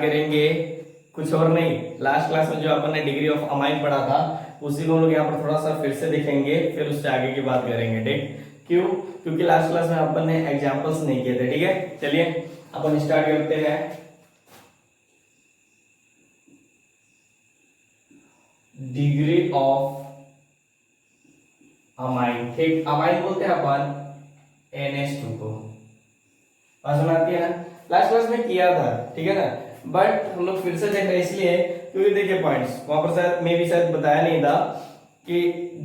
करेंगे कुछ और नहीं, लास्ट क्लास में जो अपन ने डिग्री ऑफ अमाइन पढ़ा था उसी को हम लोग यहाँ पर थोड़ा सा फिर से देखेंगे, फिर उससे आगे की बात करेंगे। ठीक, क्यों? क्योंकि लास्ट क्लास में अपन ने एग्जांपल्स नहीं किए थे। ठीक है, चलिए अपन स्टार्ट करते हैं। डिग्री ऑफ अमाइन, ठीक, अमाइन बोलते हैं अपन NH2 को। समझ में आती है ना? लास्ट क्लास में किया था, ठीक है ना, बट हम लोग फिर से देख रहे हैं इसलिए क्योंकि देखिए पॉइंट्स वहां पर शायद मैं भी शायद बताया नहीं था कि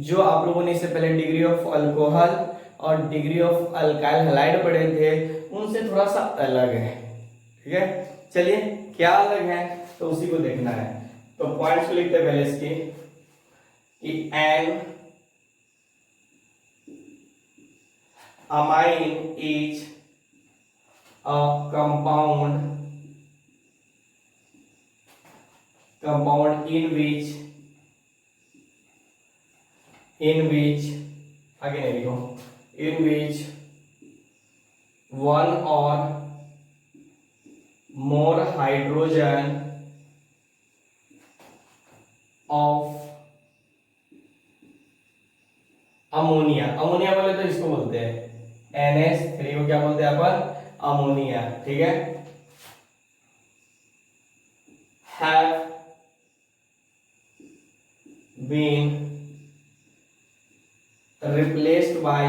जो आप लोगों ने इससे पहले डिग्री ऑफ अल्कोहल और डिग्री ऑफ अल्काइल हैलाइड पढ़े थे उनसे थोड़ा सा अलग है। ठीक है, चलिए क्या अलग है तो उसी को देखना है। तो पॉइंट्स को लिखते हैं पहले इसके कि N amine is a compound in which again लिखो in which one or more hydrogen of ammonia, ammonia बोले तो इसको बोलते हैं NH3 को क्या बोलते हैं अपन? अमोनिया। ठीक है, have been replaced by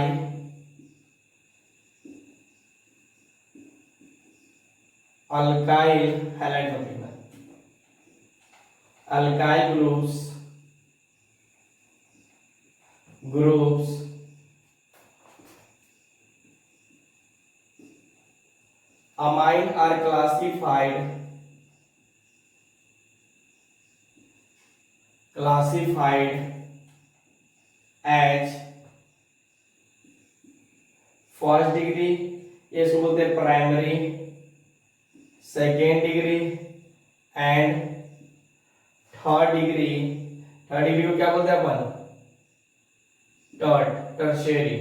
alkyl halide मत लिखना, alkyl groups amine are classified as first degree, ये इसको बोलते हैं primary, second degree and third degree. Third degree को क्या बोलते हैं अपन? टर्शियरी।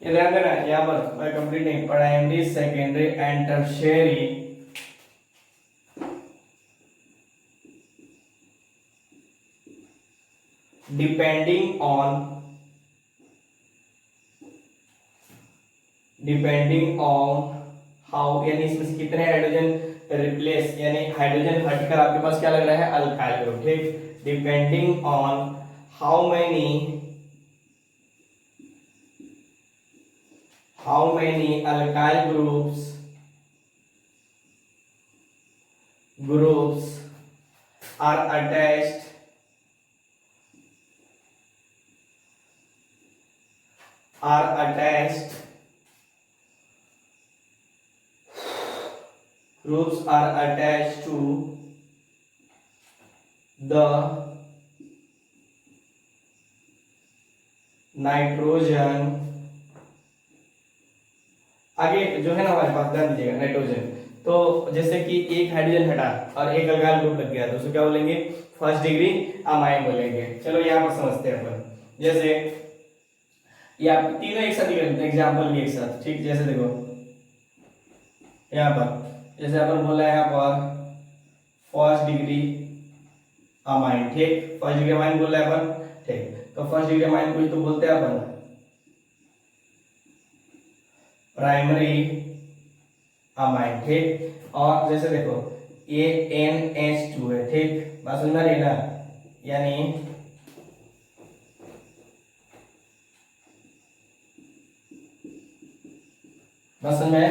ये ध्यान देना यहाँ पर कंप्लीट नहीं, primary secondary and tertiary depending on how, यानी इसमें से कितने हाइड्रोजन रिप्लेस, यानी हाइड्रोजन हटकर आपके पास क्या लग रहा है? Alkyl group. ठीक, depending on how many alkyl groups are attached to the nitrogen. आगे जो है ना हमारे पास ध्यान दीजिएगा, नाइट्रोजन, तो जैसे कि एक हाइड्रोजन हटा और एक अल्काइल ग्रुप लग गया तो उसको क्या बोलेंगे? फर्स्ट डिग्री अमाइन बोलेंगे। चलो यहाँ पर समझते हैं अपन, जैसे ये आप तीनों एक साथ ही करते हैं, एग्जांपल भी एक साथ। ठीक, जैसे देखो यहाँ पर जैसे अपन बोला है यहाँ पर फर्स्ट डिग्री अमाइन। ठीक, फर्स्ट डिग्री अमाइन बोल रहे हैं अपन। ठीक, तो फर्स्ट डिग्री अमाइन को तो बोलते हैं अपन प्राइमरी अमाइन। ठीक, और जैसे देखो ये NH2 है। ठीक, बात समझ में आ रही है ना? यानी बात समझ में,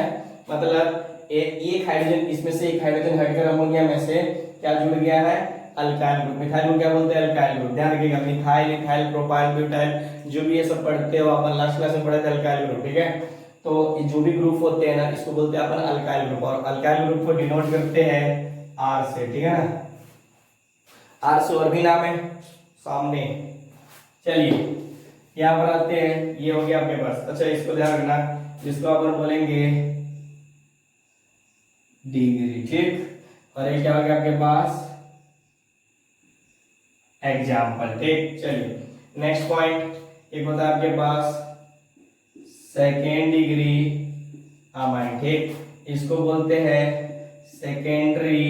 मतलब एक हाइड्रोजन, इसमें से एक हाइड्रोजन हटकर अमोनिया में से क्या जुड़ गया है? Alkyl group. मिथाइल को क्या बोलते हैं? Alkyl group. ध्यान रखिएगा, मिथाइल, इथाइल, प्रोपाइल, ब्यूटाइल, जो भी ये सब पढ़ते हो अपन लास्ट क्लास में पढ़े थे, अल्काइल ग्रुप। ठीक है, तो जो भी ग्रुप होते हैं ना इसको बोलते हैं अपन अल्काइल ग्रुप, और अल्काइल ग्रुप को डिनोट करते हैं R से। ठीक है ना, R से और भी नाम है सामने। चलिए यहाँ पर आते हैं, ये हो गया आपके पास। अच्छा, इसको ध्यान रखना, जिसको अपन बोलेंगे डिग्री। ठीक, और ये क्या हो गया आपके पास? एग्जाम्पल। ठीक, चलिए नेक्स्ट पॉइंट, एक होता है आपके पास सेकेंड डिग्री अमाइन, ठीक, इसको बोलते हैं सेकेंडरी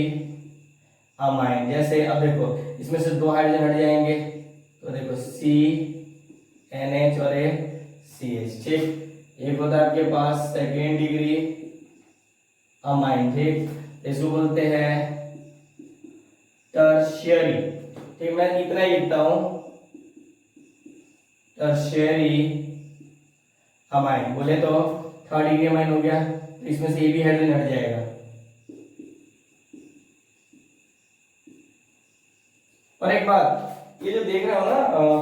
अमाइन। जैसे अब देखो इसमें से 2 हाइड्रोजन हट जाएंगे तो देखो CNH और CH, ठीक। एक होता है आपके पास सेकेंड डिग्री अमाइन, ठीक, इसको बोलते हैं टर्शियरी, ठीक। मैं इतना ही लिखता हूं, टर्शियरी अमाइन बोले तो थर्ड डिग्री अमाइन हो गया, तो इसमें से ये भी हाइड्रोजन हट जाएगा। और एक बात, ये जो देख रहे हो ना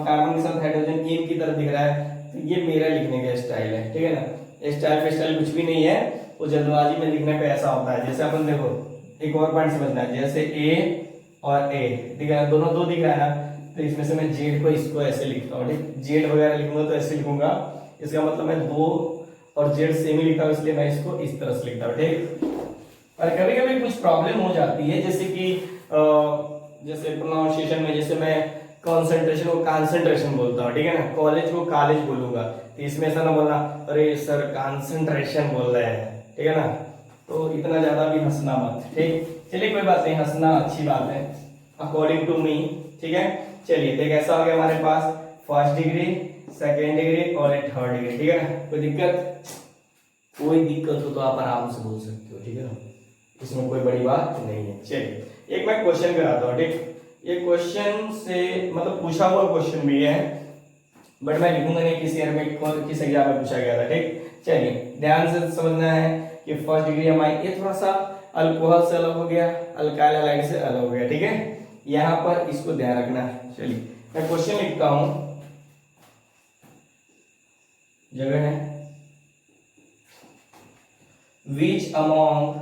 कार्बन के साथ हाइड्रोजन इन की तरफ दिख रहा है, तो ये मेरा लिखने का स्टाइल है, ठीक है ना। स्टाइल पे स्टाइल कुछ भी नहीं है, वो जल्दबाजी में लिखने पे ऐसा होता है। जैसे अपन देखो एक और पॉइंट समझना है, जैसे A और A, ठीक है, दोनों 2 दिख रहा है ना, तो इसमें से मैं जेड को इसको ऐसे लिखता हूँ, ठीक। जेड वगैरह लिखूंगा तो ऐसे लिखूंगा, इसका मतलब मैं 2 और जेड सेम ही लिखता हूँ, इसलिए मैं इसको इस तरह से लिखता हूँ, ठीक। और कभी कभी कुछ प्रॉब्लम हो जाती है, जैसे कि जैसे प्रोनाउंसिएशन में, जैसे मैं कंसंट्रेशन को कंसंट्रेशन बोलता हूँ, ठीक है ना, कॉलेज को कॉलेज बोलूंगा, तो इसमें ऐसा ना बोलना अरे सर कंसंट्रेशन बोल रहे हैं, ठीक है ना। तो इतना ज्यादा भी हंसना मत, ठीक। चलिए कोई बात नहीं, हंसना अच्छी बात है अकॉर्डिंग टू मी, ठीक है। चलिए देख ऐसा हो गया हमारे पास फर्स्ट डिग्री, सेकेंड डिग्री और एक थर्ड डिग्री, ठीक है ना। कोई दिक्कत? कोई दिक्कत हो तो आप आराम से बोल सकते हो, ठीक है ना, इसमें कोई बड़ी बात नहीं है। चलिए एक मैं क्वेश्चन कराता हूँ, ठीक। ये क्वेश्चन से मतलब पूछा हुआ क्वेश्चन भी है, बट मैं लिखूंगा नहीं किस ईयर में किस एग्जाम में पूछा गया था, ठीक। चलिए ध्यान से समझना है कि फर्स्ट डिग्री अमाइन, ये थोड़ा सा अल्कोहल से अलग हो गया, अल्काइल हैलाइड से अलग हो गया, ठीक है, यहाँ पर इसको ध्यान रखना है। चलिए मैं क्वेश्चन लिखता हूं, जगह है which among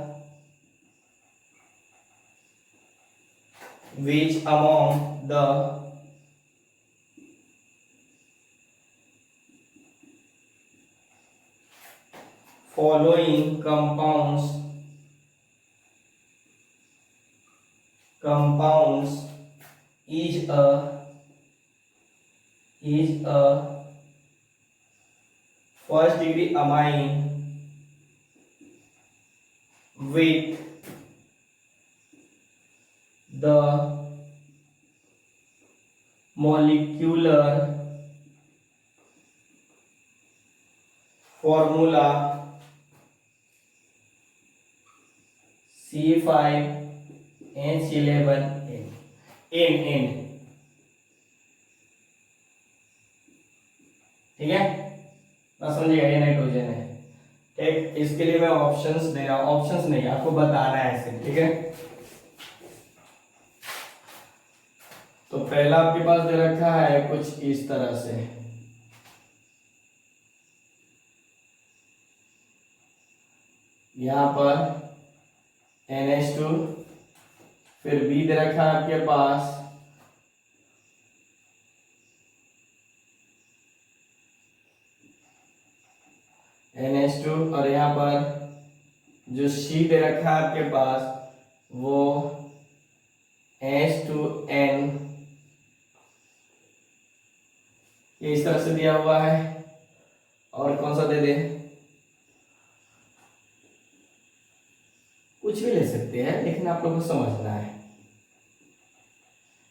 the following compounds is a first degree amine with the molecular formula C5H11N, ठीक है ना, समझिएगा, ये नाइट्रोजन है, ठीक। इसके लिए मैं ऑप्शंस दे रहा हूं, ऑप्शंस नहीं आपको बताना है ऐसे, ठीक है। तो पहला आपके पास दे रखा है कुछ इस तरह से, यहां पर NH2, फिर B दे रखा है आपके पास NH2, और यहाँ पर जो C दे रखा है आपके पास वो H2N, ये इस तरह से दिया हुआ है। और कौन सा दे दे, कुछ भी ले सकते हैं, लेकिन आप लोगों को समझना है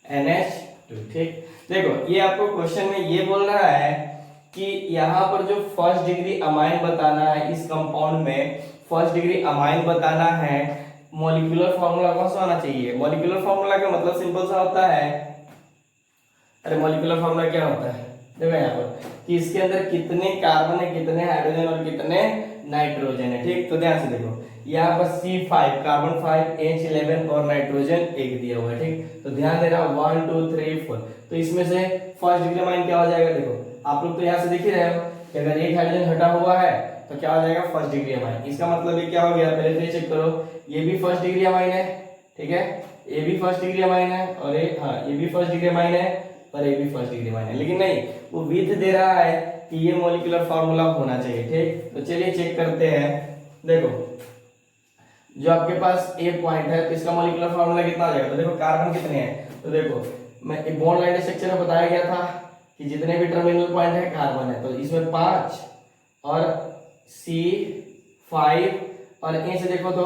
NH2, ठीक। देखो ये आपको क्वेश्चन में ये बोल रहा है कि यहाँ पर जो फर्स्ट डिग्री अमाइन बताना है, इस कंपाउंड में फर्स्ट डिग्री अमाइन बताना है, मॉलिक्यूलर फार्मूला कौन सा आना चाहिए। मॉलिक्यूलर फार्मूला का मतलब सिंपल सा होता है, अरे मॉलिक्यूलर फार्मूला क्या होता है, देखो यहाँ पर कि इसके अंदर कितने कार्बन है, कितने हाइड्रोजन और कितने नाइट्रोजन है, ठीक। तो ध्यान से देखो यहाँ पर C5 कार्बन 5 H11 और नाइट्रोजन 1 दिया हुआ है, ठीक। तो ध्यान देना 1 2 3 4, तो इसमें से फर्स्ट डिग्री अमाइन क्या हो जाएगा, देखो आप लोग तो यहाँ से देख ही रहे हो कि अगर एक हाइड्रोजन हटा हुआ है तो क्या हो जाएगा, फर्स्ट डिग्री अमाइन। इसका मतलब ये क्या हो गया, पहले तो ये चेक करो, ये भी फर्स्ट डिग्री अमाइन है, ठीक है, ये भी फर्स्ट डिग्री अमाइन है, और ये भी फर्स्ट डिग्री अमाइन है, और ये भी फर्स्ट डिग्री अमाइन है। लेकिन नहीं, वो विथ दे रहा है कि ये मॉलिक्यूलर फार्मूला होना चाहिए, ठीक। तो चलिए चेक करते हैं। देखो जो आपके पास ए पॉइंट है, तो इसका मॉलिक्यूलर फार्मूला कितना आ जाएगा, तो देखो कार्बन कितने हैं, तो देखो मैं एक बॉन्ड लाइन स्ट्रक्चर में बताया गया था कि जितने भी टर्मिनल पॉइंट है कार्बन है, तो इसमें 5 और C5 और ए से देखो तो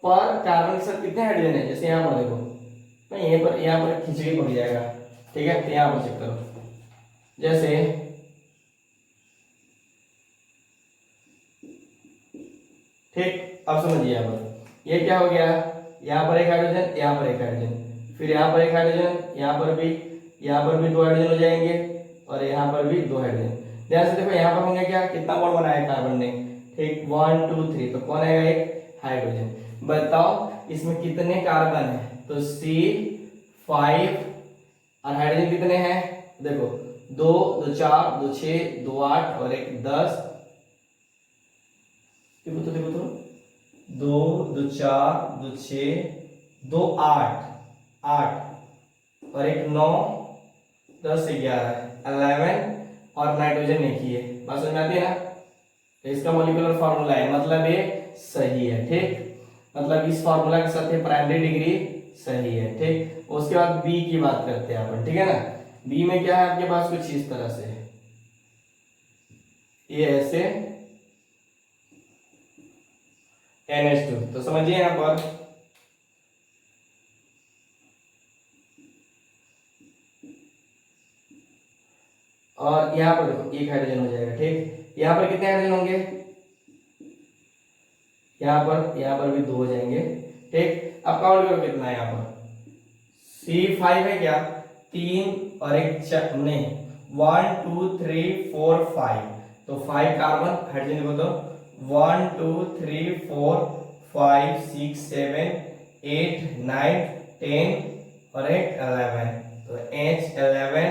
पर कार्बन के साथ कितने हाइड्रोजन है, जैसे यहाँ पर देखो नहीं, यहाँ पर खिचड़ी पड़ जाएगा, ठीक है। तो यहाँ पर चेक करो, जैसे ठीक, अब समझिए यहाँ पर ये क्या हो गया, यहाँ पर एक हाइड्रोजन, यहाँ पर एक हाइड्रोजन, फिर यहाँ पर एक हाइड्रोजन, यहाँ पर भी दो हाइड्रोजन हो जाएंगे और यहाँ पर भी दो हाइड्रोजन। ध्यान से देखो यहाँ पर होंगे क्या, कितना बॉन्ड बनाया कार्बन ने, ठीक 1 2 3, तो कौन आएगा, एक हाइड्रोजन। बताओ इसमें कितने कार्बन है, तो C5 और हाइड्रोजन कितने हैं, देखो 2 2 4 2 6 2 8 और एक 10, देखो तो 2 2 4 2 6 2 8 और एक 9 10 11 11 और नाइट्रोजन एक ही है। बात समझ में आती है ना। तो इसका मॉलिक्यूलर फार्मूला है, मतलब ये सही है, ठीक, मतलब इस फार्मूला के साथ प्राइमरी डिग्री सही है, ठीक। उसके बाद बी की बात करते हैं अपन, ठीक है ना। बी में क्या है आपके पास, कुछ इस तरह से ये ऐसे NH2, तो समझिए यहां पर और यहां पर देखो एक हाइड्रोजन हो जाएगा, ठीक। यहां पर कितने हाइड्रोजन होंगे, यहां पर भी 2 हो जाएंगे, ठीक। अब काउंट करो कितना है, यहां पर C5 है क्या, 3 और एक 4 नहीं 1 2 3 4 5, तो 5 कार्बन, हाइड्रोजन को तो 1 2 3 4 5 6 7 8 9 10 और एक 11, तो H11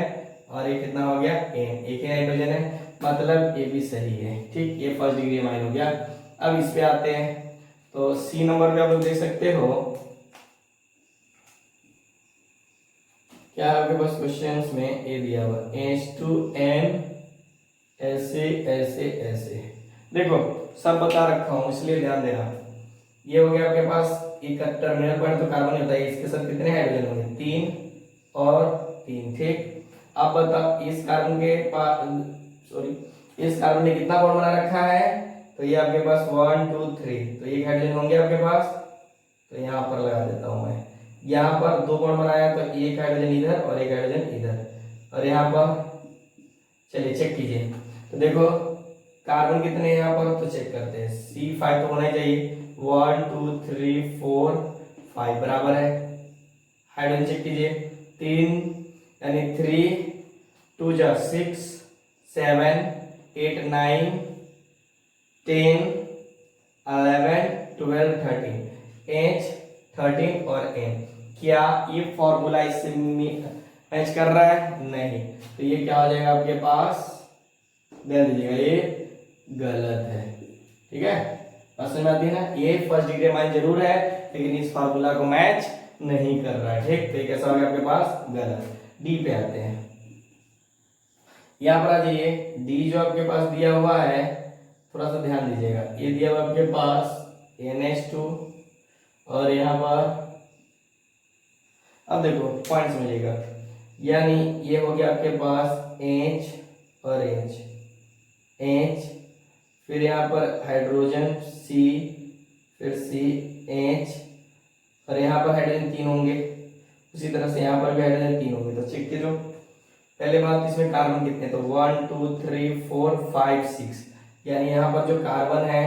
और ये कितना हो गया N, एक ही नाइट्रोजन है, मतलब ये भी सही है, ठीक। ये फर्स्ट डिग्री अमाइन हो गया। अब इस पे आते हैं, तो सी नंबर पे आप लोग देख सकते हो क्या है आपके पास क्वेश्चंस में, ए दिया हुआ H2N ऐसे ऐसे ऐसे, देखो सब बता रखा हूं इसलिए ध्यान देना। ये हो गया आपके पास एक टर्मिनल पॉइंट, तो कार्बन होता है, इसके साथ कितने हाइड्रोजन होंगे, 3 और 3, ठीक। अब बताओ इस कार्बन के पास, सॉरी इस कार्बन ने कितना बॉन्ड बना रखा है, तो ये आपके पास 1 2 3, तो एक हाइड्रोजन होंगे आपके पास, तो यहाँ पर लगा देता हूं मैं, यहाँ पर 2 बॉन्ड बनाया, तो एक हाइड्रोजन इधर और एक हाइड्रोजन इधर, और यहाँ पर चलिए चेक कीजिए, तो देखो कार्बन कितने हैं यहाँ पर, तो चेक करते हैं, C5 तो होना ही चाहिए, 1 2 3 4 5 बराबर है। हाइड्रोजन चेक कीजिए, 3 यानी 3 2 जा 6 7 8 9 10 11 12 13, H13 और N, क्या ये फॉर्मूला इससे मैच कर रहा है, नहीं, तो ये क्या हो जाएगा आपके पास, ध्यान दीजिएगा ये गलत है, ठीक है। बात समझ में आती है ना। ये फर्स्ट डिग्री अमाइन जरूर है लेकिन इस फार्मूला को मैच नहीं कर रहा है, ठीक। तो ये कैसा हो गया आपके पास, गलत। डी पे आते हैं, यहां पर आ जाइए, डी जो आपके पास दिया हुआ है थोड़ा सा ध्यान दीजिएगा, ये दिया हुआ आपके पास NH2 और यहाँ पर अब देखो पॉइंट समझिएगा, यानी ये हो गया आपके पास H और H, फिर यहाँ पर हाइड्रोजन C, फिर CH और यहाँ पर हाइड्रोजन 3 होंगे, उसी तरह से यहाँ पर भी हाइड्रोजन 3 होंगे। तो चेक कीजिए, पहले बात इसमें कार्बन कितने, तो 1 2 3 4 5 6, यानी यहाँ पर जो कार्बन है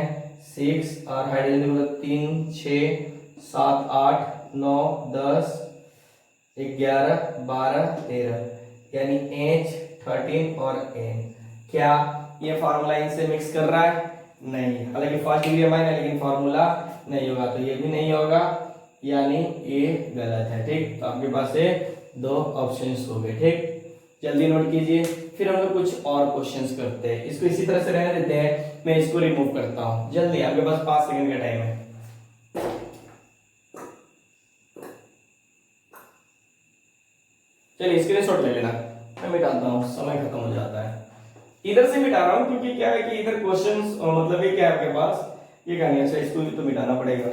6 और हाइड्रोजन 3 6 7 8 9 10 11 12 13, यानी H13 और N, क्या ये फार्मूला इनसे मिक्स कर रहा है, नहीं, हालांकि फर्स्ट डिग्री अमाइन है लेकिन फार्मूला नहीं होगा, तो ये भी नहीं होगा, यानी ये गलत है, ठीक। तो आपके पास से 2 ऑप्शंस हो गए, ठीक। जल्दी नोट कीजिए, फिर हम लोग कुछ और क्वेश्चंस करते हैं, इसको इसी तरह से रहने देते हैं, मैं इसको रिमूव करता हूं जल्दी, आपके पास 5 सेकंड का टाइम है। चलिए स्क्रीनशॉट ले लेना, मैं मिटाता हूँ, समय खत्म हो जाता है। इधर से मिटा रहा हूँ क्योंकि क्या है कि इधर क्वेश्चंस मतलब ये क्या है आपके पास, ये करनी है, अच्छा इसको भी तो मिटाना पड़ेगा।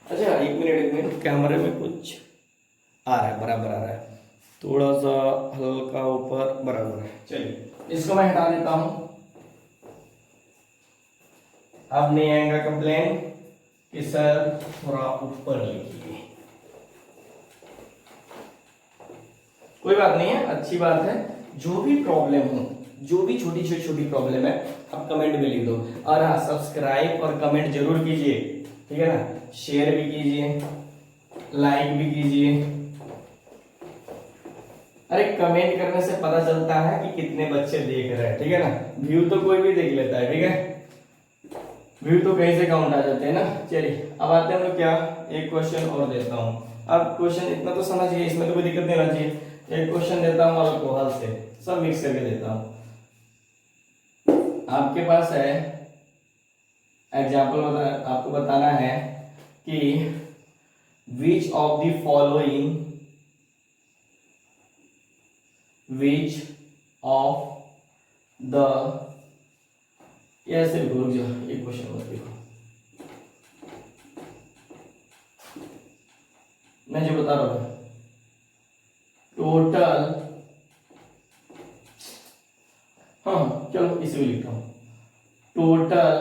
अच्छा एक मिनट कैमरे में कुछ आ रहा है, बराबर आ रहा है। थोड़ा सा हल्का ऊपर बराबर है। चलिए इसको मैं हटा देता हूं। अब नहीं आएगा कंप्लेन कि सर थोड़ा ऊपर लिखिए। कोई बात नहीं है, अच्छी बात है। जो भी प्रॉब्लम हो, जो भी छोटी छोटी प्रॉब्लम है, आप कमेंट में लिख दो। और हाँ, सब्सक्राइब और कमेंट जरूर कीजिए, ठीक है ना। शेयर भी कीजिए, लाइक भी कीजिए। अरे कमेंट करने से पता चलता है कि कितने बच्चे देख रहे हैं, ठीक है ना। व्यू तो कोई भी देख लेता है, ठीक है, व्यू तो कहीं से काउंट आ जाते हैं ना। चलिए अब आते हैं हम लोग क्या, एक क्वेश्चन और देता हूं। अब क्वेश्चन इतना तो समझ गए, इसमें तो कोई दिक्कत नहीं होना चाहिए। एक क्वेश्चन देता हूं अल्कोहल से, सब मिक्स करके देता हूं। आपके पास है एग्जाम्पल, आपको बताना है कि which of the following, which of the, ऐसे रुक जाओ, एक क्वेश्चन मत देखो, मैं जो बता रहा हूं टोटल, हाँ चलो इसे भी लिखता हूं, total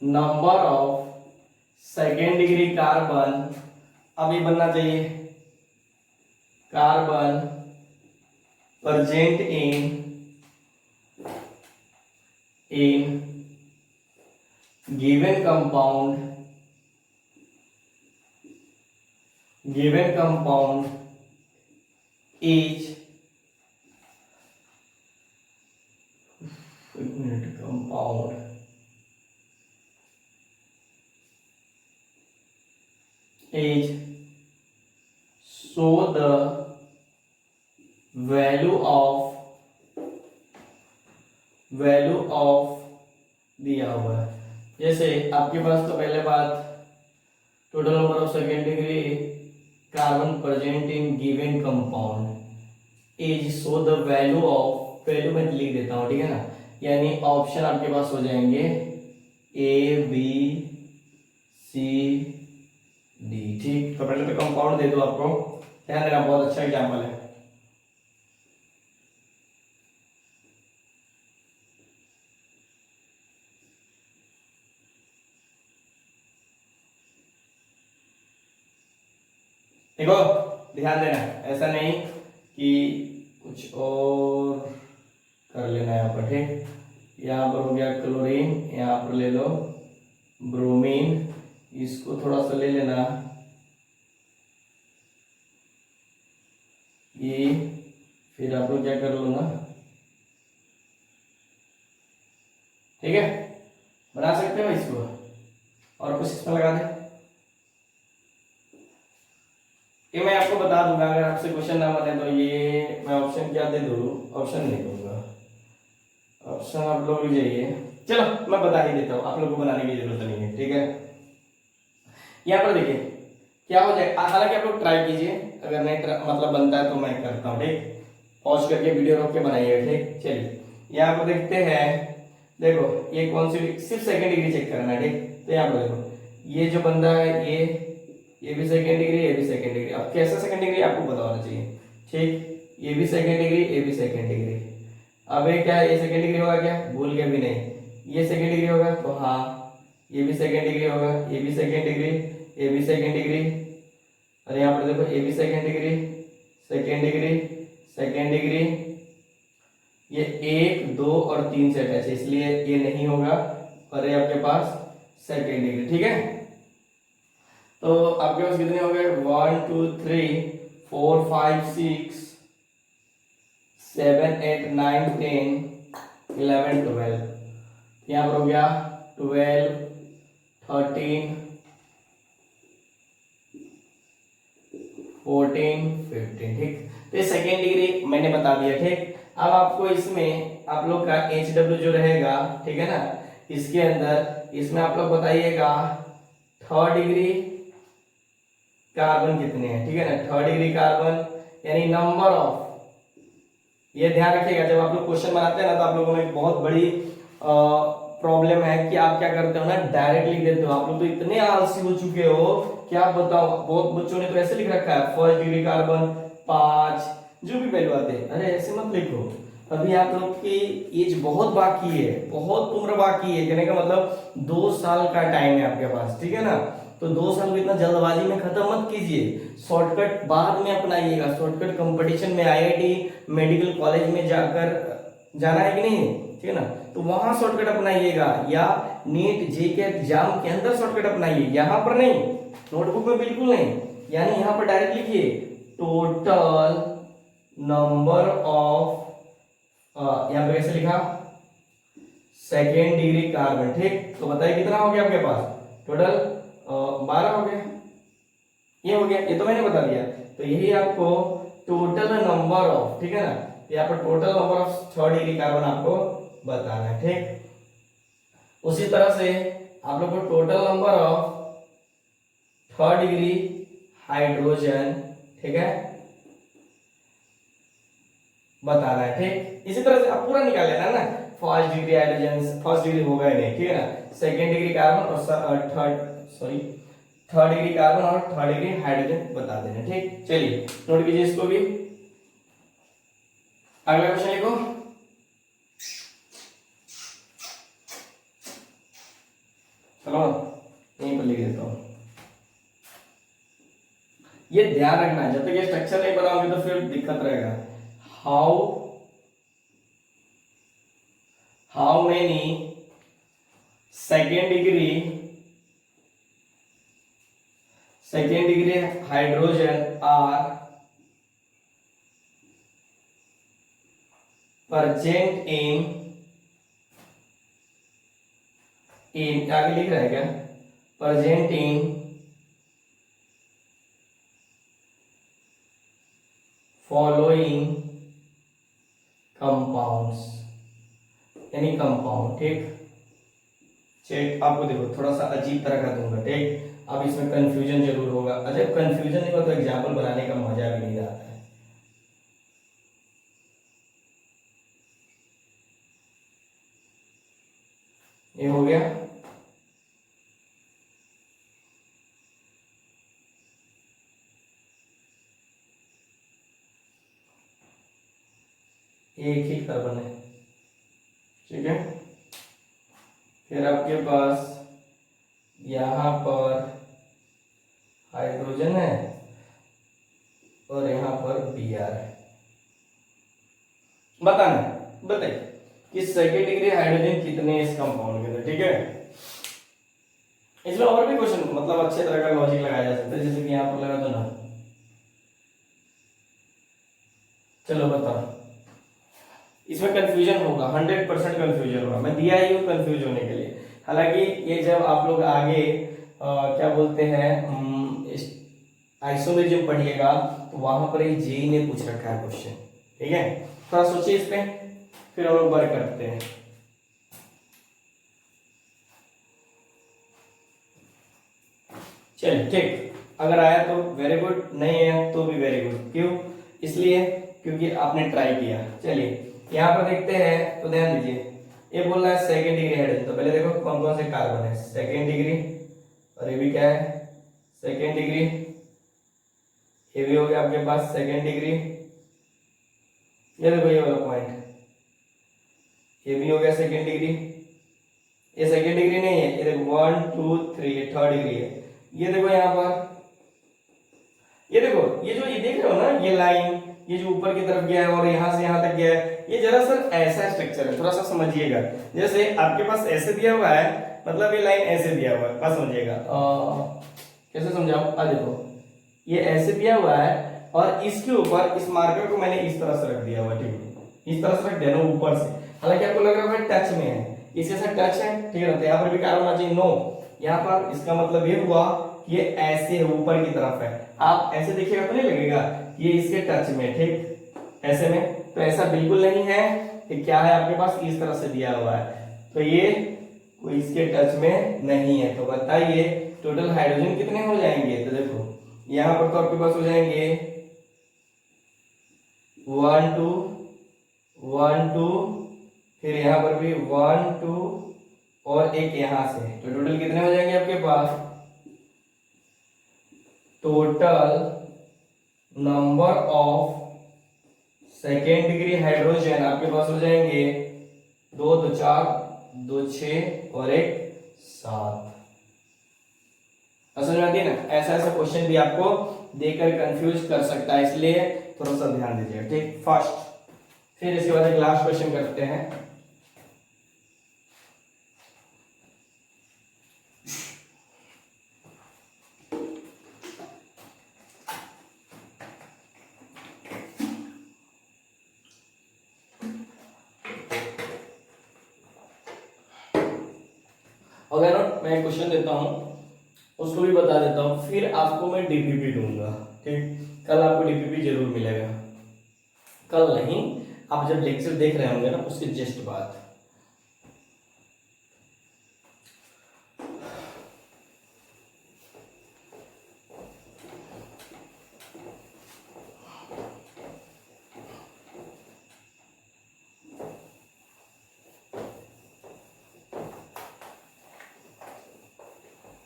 number of second degree carbon, अब ये बनना चाहिए carbon present in given compound is, compound is show the value of दिया हुआ है। जैसे आपके पास तो पहले बात, total number of second degree carbon present in given compound is show the value of, value मैं लिख देता हूँ, ठीक है ना। यानी ऑप्शन आपके पास हो जाएंगे ए बी सी डी, ठीक। तो पहले तो कंपाउंड दे दो, आपको ध्यान देना, बहुत अच्छा एग्जांपल है। देखो ध्यान देना, ऐसा नहीं कि कुछ और कर लेना यहाँ पर, ठीक। यहाँ पर हो गया क्लोरीन, यहाँ पर ले लो ब्रोमीन, इसको थोड़ा सा ले लेना ये, फिर आप लोग क्या कर लो ना, ठीक है, बना सकते हो इसको, और कुछ इसमें लगा दे। ये मैं आपको बता दूंगा, अगर आपसे क्वेश्चन ना बने तो ये मैं ऑप्शन क्या दे दूँ, ऑप्शन नहीं दूंगा, ऑप्शन आप लोग भी जाइए। चलो मैं बता ही देता हूँ, आप लोगों को बनाने की जरूरत नहीं है, ठीक है। यहाँ पर देखिए क्या हो जाए, हालांकि आप लोग ट्राई कीजिए, अगर नहीं मतलब बनता है तो मैं करता हूँ, ठीक। पॉज करके वीडियो रोक के बनाइएगा, ठीक। चलिए यहाँ पर देखते हैं, देखो ये कौन सी, सिर्फ सेकेंड डिग्री चेक करना है, ठीक। तो यहाँ पर देखो ये जो बंदा है ये भी सेकेंड डिग्री, ये भी सेकेंड डिग्री। अब कैसा सेकेंड डिग्री आपको पता होना चाहिए, ठीक। ये भी सेकेंड डिग्री, ये भी सेकेंड डिग्री। अब ये क्या है, ये सेकेंड डिग्री होगा क्या, भूल के भी नहीं। ये सेकेंड डिग्री होगा तो हाँ, ये भी सेकेंड डिग्री होगा, ये भी सेकेंड डिग्री, ये भी सेकेंड डिग्री। और यहाँ पर देखो ये भी second degree, second degree, second degree. ये 1 2 और 3 से अटैच है, इसलिए ये नहीं होगा। और ये आपके पास सेकेंड डिग्री, ठीक है। तो आपके पास कितने हो गए, 1 2 3 4 5 6 7 8 9 10 11 12। यहाँ पर हो गया 12 13 14 15, ठीक। तो ये सेकेंड डिग्री मैंने बता दिया, ठीक। अब आपको इसमें आप लोग का HW जो रहेगा, ठीक है ना, इसके अंदर इसमें आप लोग बताइएगा थर्ड डिग्री कार्बन कितने हैं, ठीक है ना। थर्ड डिग्री कार्बन यानी नंबर ऑफ, ये ध्यान रखिएगा जब आप लोग क्वेश्चन बनाते हैं ना, तो आप लोगों में एक बहुत बड़ी प्रॉब्लम है कि आप क्या करते हो ना, डायरेक्ट लिख देते हो। आप लोग तो इतने आलसी हो चुके हो कि आप बताओ, बहुत बच्चों ने तो ऐसे लिख रखा है फर्स्ट डिग्री कार्बन 5, जो भी वैल्यू आते हैं। अरे ऐसे मत लिखो, अभी आप लोग की एज बहुत बाकी है, बहुत उम्र बाकी है। कहने का मतलब 2 साल का टाइम है आपके पास, ठीक है ना। तो 2 साल को इतना जल्दबाजी में खत्म मत कीजिए, शॉर्टकट बाद में अपनाइएगा। शॉर्टकट कंपटीशन में आईआईटी मेडिकल कॉलेज में जाकर जाना है कि नहीं, ठीक है ना, तो वहां शॉर्टकट अपनाइएगा, या नीट जे के एग्जाम के अंदर शॉर्टकट अपनाइए, यहां पर नहीं, नोटबुक में बिल्कुल नहीं। यानी यहां पर डायरेक्ट लिखिए टोटल नंबर ऑफ, यहां पर कैसे लिखा, सेकेंड डिग्री कार्बन, ठीक। तो बताइए कितना हो गया आपके पास टोटल, 12 हो गया, ये हो गया, ये तो मैंने बता दिया। तो यही आपको टोटल नंबर ऑफ, ठीक है ना, यहाँ पर total number of third degree carbon आपको बताना है, ठीक। उसी तरह से आप लोग को total number of third degree hydrogen, ठीक है, बताना है, ठीक। इसी तरह से आप पूरा निकाल लेना ना, first degree hydrogen, first degree होगा ही नहीं, ठीक है ना, सेकेंड डिग्री कार्बन और थर्ड डिग्री कार्बन और थर्ड डिग्री हाइड्रोजन बता देना, ठीक। चलिए नोट कीजिए इसको भी। अगला क्वेश्चन लिखो। चलो यहीं पर लिख देता हूं। ये ध्यान रखना है, जब तक ये स्ट्रक्चर नहीं बनाओगे तो फिर दिक्कत रहेगा। How many second degree hydrogen are present in आगे लिख रहा है क्या, present in following compounds, यानी कंपाउंड, ठीक। चेक आपको देखो थोड़ा सा अजीब तरह का दूंगा, ठीक। अब इसमें कंफ्यूजन जरूर होगा, जब कंफ्यूजन नहीं होगा तो एग्जाम्पल बनाने का मजा भी नहीं आता है। ये हो गया, एक ही कार्बन है, ठीक है। फिर आपके पास यहां पर हाइड्रोजन है और यहां पर Br है। बताना, बताइए कि सेकेंड डिग्री हाइड्रोजन कितने इस कंपाउंड के अंदर, ठीक है। इसमें और भी क्वेश्चन मतलब अच्छे तरह का लॉजिक लगाया जा सकता है, जैसे कि यहां पर लगा दो ना। चलो बताओ, इसमें कंफ्यूजन होगा, 100% कंफ्यूजन होगा, मैं दिया ही हूं कंफ्यूज होने के लिए। हालांकि ये जब आप लोग आगे क्या बोलते हैं आइसोमेरिज्म पढ़िएगा तो वहां पर ही जेई ने पूछ रखा है क्वेश्चन, ठीक है। थोड़ा सोचिए इस पे, फिर हम लोग वर्क करते हैं। चलिए ठीक, अगर आया तो वेरी गुड, नहीं है तो भी वेरी गुड। क्यों, इसलिए क्योंकि आपने ट्राई किया। चलिए यहाँ पर देखते हैं, तो ध्यान दीजिए, ये बोल रहा है सेकेंड डिग्री हाइड्रोजन, तो पहले देखो कौन कौन से कार्बन है, सेकेंड डिग्री, और ये भी क्या है सेकेंड डिग्री, ये भी हो गया आपके पास सेकेंड डिग्री, ये देखो ये वाला पॉइंट, ये भी हो गया सेकेंड डिग्री, ये सेकेंड डिग्री नहीं है, ये देखो 1 2 3 थर्ड डिग्री है। ये देखो यहाँ पर, ये देखो ये जो ये देख रहे हो ना, ये लाइन, ये जो ऊपर की तरफ गया है और यहाँ से यहाँ तक गया है, ये जरा सर ऐसा स्ट्रक्चर है, थोड़ा सा समझिएगा। जैसे आपके पास ऐसे दिया हुआ है, मतलब ये लाइन ऐसे दिया हुआ है, बस समझिएगा। कैसे समझाऊं, आ देखो ये ऐसे दिया हुआ है और इसके ऊपर इस मार्कर को मैंने इस तरह से रख दिया हुआ, ठीक है, इस तरह से रख दिया ना ऊपर से। हालांकि आपको लग रहा है टच में है, इसके साथ टच है, ठीक है, तो यहाँ पर भी कार्बन आ चाहिए, नो। यहाँ पर इसका मतलब ये हुआ कि ये ऐसे है, ऊपर की तरफ है। आप ऐसे देखिएगा तो नहीं लगेगा ये इसके टच में, ठीक, ऐसे में तो ऐसा बिल्कुल नहीं है कि क्या है आपके पास इस तरह से दिया हुआ है, तो ये कोई इसके टच में नहीं है। तो बताइए टोटल हाइड्रोजन कितने हो जाएंगे, तो देखो यहां पर तो आपके पास हो जाएंगे 1 2 1 2, फिर यहां पर भी 1 2 और एक यहाँ से, तो टोटल कितने हो जाएंगे आपके पास? Total number of second degree hydrogen आपके पास हो जाएंगे 2 2 4 2 6 और 1 7। समझ में आती है ना? ऐसा ऐसा क्वेश्चन भी आपको देकर कंफ्यूज कर सकता है, इसलिए थोड़ा सा ध्यान दीजिए। ठीक, फर्स्ट। फिर इसके बाद एक लास्ट क्वेश्चन करते हैं। अगर मैं क्वेश्चन देता हूं उसको भी बता देता हूं, फिर आपको मैं डीपीपी दूंगा। ठीक, कल आपको डीपीपी जरूर मिलेगा। कल नहीं, आप जब लेक्चर देख रहे होंगे ना उसके जस्ट बाद।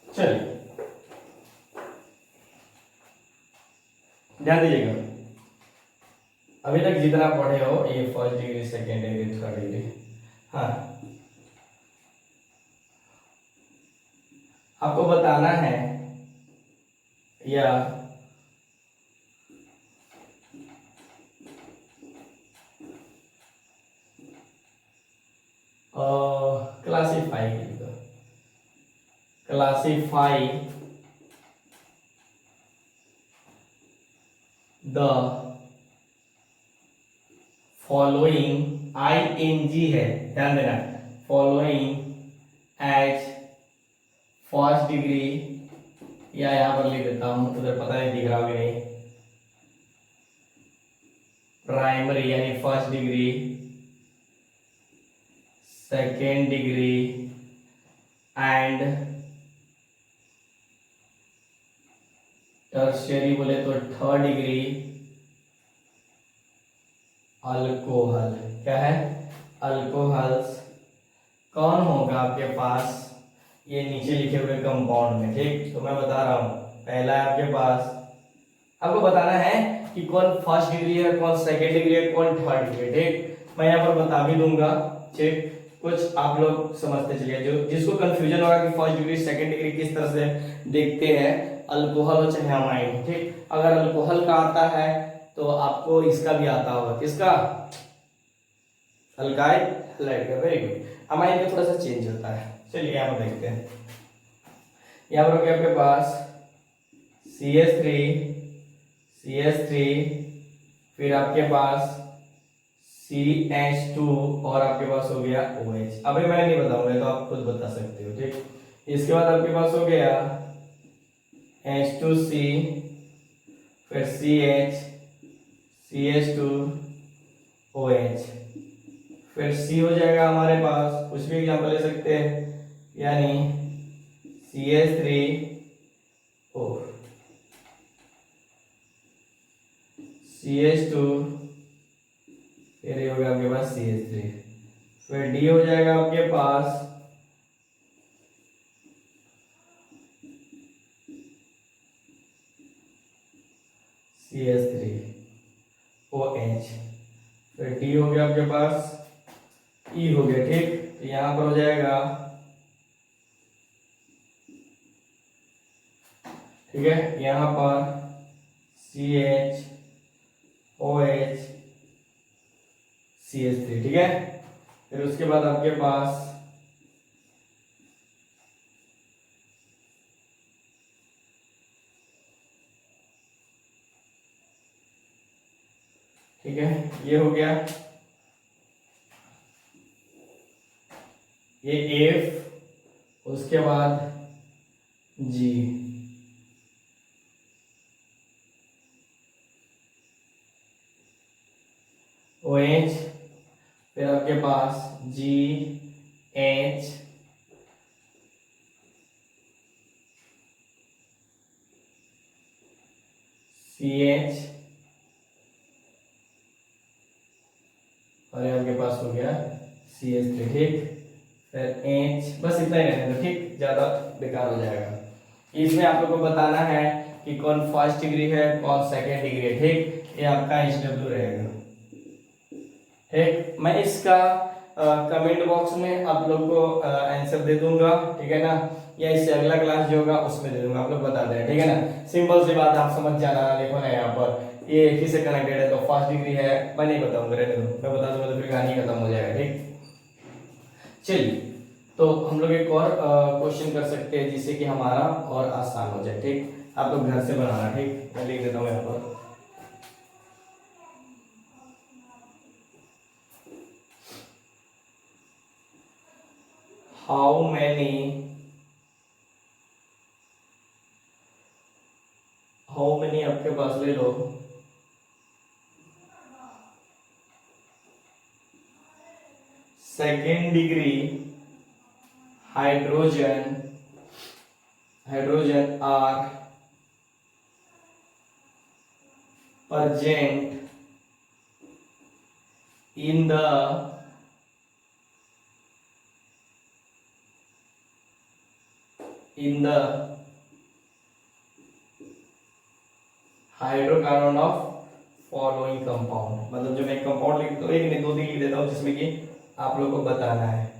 चलिए ध्यान दीजिएगा, अभी तक जितना पढ़े हो ये first degree, second degree, third degree, हाँ आपको बताना है या क्लासीफाई द फॉलोइंग, ING है, ध्यान देना, फॉलोइंग एज फर्स्ट डिग्री, या यहां पर लिख देता हूं, उधर पता नहीं दिख रहा होगा नहीं, प्राइमरी यानी first degree, second degree and tertiary बोले तो थर्ड डिग्री अल्कोहल। क्या है? अल्कोहल्स। कौन होगा आपके पास? ये नीचे लिखे हुए कंपाउंड में। ठीक, तो मैं बता रहा हूं, पहला है आपके पास, आपको बताना है कि कौन फर्स्ट डिग्री है, कौन सेकेंड डिग्री है, कौन थर्ड डिग्री। ठीक, मैं यहाँ पर बता भी दूंगा। ठीक, कुछ आप लोग समझते चलिए, जो जिसको कंफ्यूजन होगा कि फर्स्ट डिग्री सेकेंड डिग्री किस तरह से देखते हैं, अल्कोहल हो चाहे अमाइन। ठीक, अगर अल्कोहल का आता है तो आपको इसका भी आता होगा, किसका? अल्काइल हैलाइड का। Very good. अमाइन का थोड़ा सा चेंज होता है। चलिए यहाँ पर देखते हैं, यहाँ पर आपके पास CH3, फिर आपके पास CH2 और आपके पास हो गया OH। अभी मैं नहीं बताऊंगा, तो आप खुद बता सकते हो। ठीक, इसके बाद आपके पास हो गया H2C, फिर CH, CH2, OH, फिर C हो जाएगा हमारे पास, कुछ भी एग्जाम्पल ले सकते हैं, यानी CH3O, CH2, फिर ये हो गया आपके पास CH3, फिर D हो जाएगा आपके पास CH3OH, फिर D हो गया आपके पास, E हो गया। ठीक, तो यहां पर हो जाएगा, ठीक है, यहां पर CH, OH, CH3। ठीक है, फिर उसके बाद आपके पास ठीक है, ये हो गया, ये F, उसके बाद G, OH, फिर आपके पास G, H, CH, और आपके पास हो गया CH3। ठीक, फिर H, बस इतना ही रहने दो, ठीक, ज्यादा बेकार हो जाएगा। इसमें आप लोग को बताना है कि कौन फर्स्ट डिग्री है कौन सेकेंड डिग्री है, ठीक, ये आपका HW रहेगा, ठीक। मैं इसका कमेंट बॉक्स में आप लोग को आंसर दे दूंगा, ठीक है ना, या इससे अगला क्लास जो होगा उसमें दे दूंगा, आप लोग बता दें, ठीक है ना। सिंपल सी बात, आप समझ जाना। देखो ना यहाँ पर ये एक ही से कनेक्टेड है, तो फर्स्ट डिग्री है, मैं नहीं बताऊंगा, रहने दो, मैं बता दूंगा तो फिर कहानी खत्म हो जाएगा, ठीक। चलिए, तो हम लोग एक और क्वेश्चन कर सकते हैं जिससे कि हमारा और आसान हो जाए, ठीक। आप लोग घर से बनाना, ठीक, मैं लिख देता हूँ यहाँ पर। हाउ मैनी आपके पास ले लो, second degree hydrogen are present in the hydrocarbon of following compound. मतलब जो मैं कंपाउंड लिख देता हूँ, एक नहीं दो तीन लिख देता हूँ, जिसमें कि आप लोग को बताना है।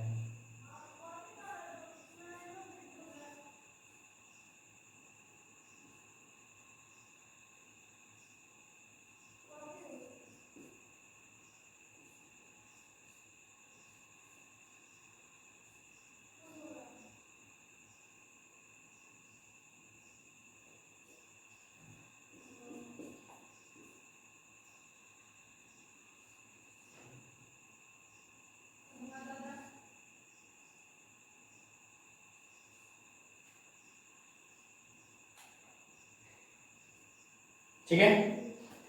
ठीक है,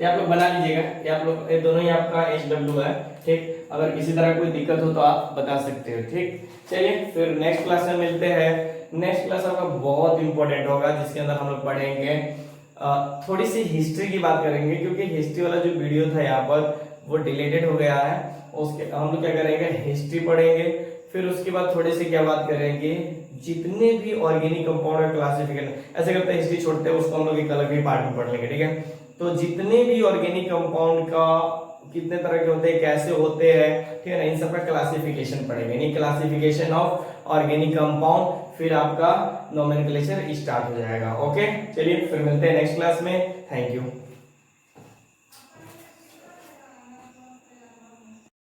ये आप लोग बना लीजिएगा, ये आप लोग, ये दोनों ही आपका HW है, ठीक। अगर किसी तरह कोई दिक्कत हो तो आप बता सकते हो, ठीक। चलिए, फिर नेक्स्ट क्लास में मिलते हैं। नेक्स्ट क्लास आपका बहुत इंपॉर्टेंट होगा, जिसके अंदर हम लोग पढ़ेंगे थोड़ी सी हिस्ट्री की बात करेंगे, क्योंकि हिस्ट्री वाला जो वीडियो था यहाँ पर वो डिलीटेड हो गया है। उसके हम लोग क्या करेंगे, हिस्ट्री पढ़ेंगे, फिर उसके बाद थोड़ी सी क्या बात करेंगे, जितने भी ऑर्गेनिक कंपाउंड का क्लासिफिकेशन, ऐसे करते हैं हिस्ट्री छोड़ते हैं, उसको हम लोग एक अलग ही पार्ट में पढ़ लेंगे, ठीक है। तो जितने भी ऑर्गेनिक कंपाउंड का कितने तरह के होते हैं, कैसे होते हैं, ठीक है ना, इन सब का क्लासिफिकेशन पढ़ेंगे, यानी क्लासिफिकेशन ऑफ ऑर्गेनिक कंपाउंड, फिर आपका नोमेनक्लेचर स्टार्ट हो जाएगा। ओके, चलिए फिर मिलते हैं नेक्स्ट क्लास में। Thank you.